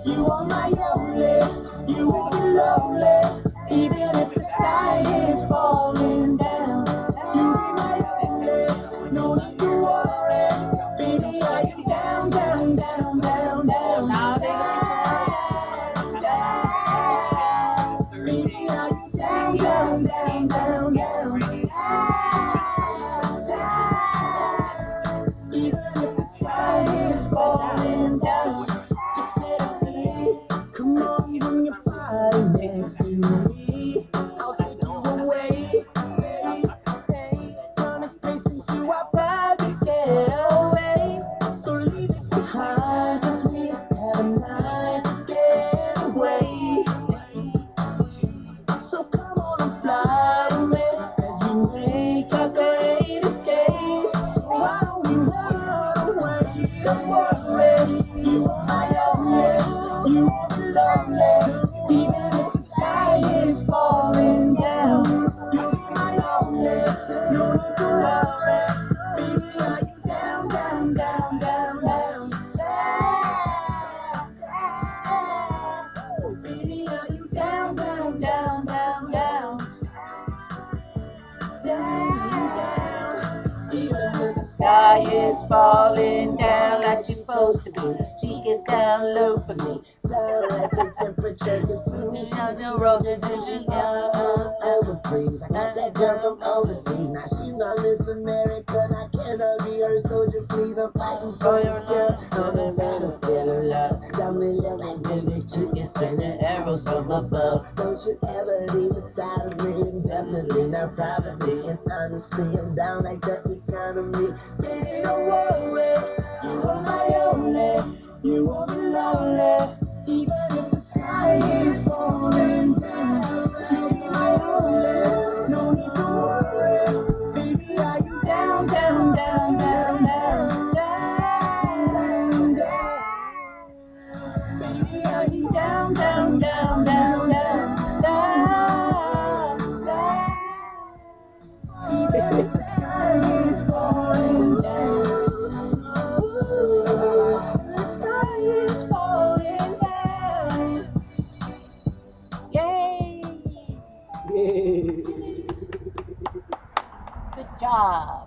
You are my only, you won't be lonely, even if the sky is falling down. You be my only, no need to worry, baby, are you down, down, down, down, down, down, down, baby, are you down, down, down, down, down, even if the sky is falling down. Come on, bring your body next to me. I'll take you away. Hey, turn this place into our private getaway. So leave it behind, 'cause we have a night to get away. So come on and fly with me as we make our great escape. So why don't we run away? Don't worry, you are my only, you won't be lonely, even if the sky is falling down. You'll be my only, no need to worry, baby, are you down, down, down, down, down, down, baby, are you down, down, down, down, down, down, even if the sky is falling down like you're supposed to be. She gets down low for me, down like the temperature, 'cause to me she's the road that she over freeze. I got that girl from overseas, now she's my Miss America. I cannot be her soldier, please. I'm fighting for your girl, for the benefit of love. Tell me, let me baby, you can send the arrows from above. Don't you ever leave aside of me, indefinitely, not probably. And honestly, I'm down like the economy. Baby, don't worry, you are my only, you won't be lonely, even if the sky is falling down. You'll be my only, no need to worry, baby, are you down, down, down, down, down, down, down, baby, are you down, down, down, down, down, down, down, even if the sky is falling down. The sky is falling down. Yay! Good job.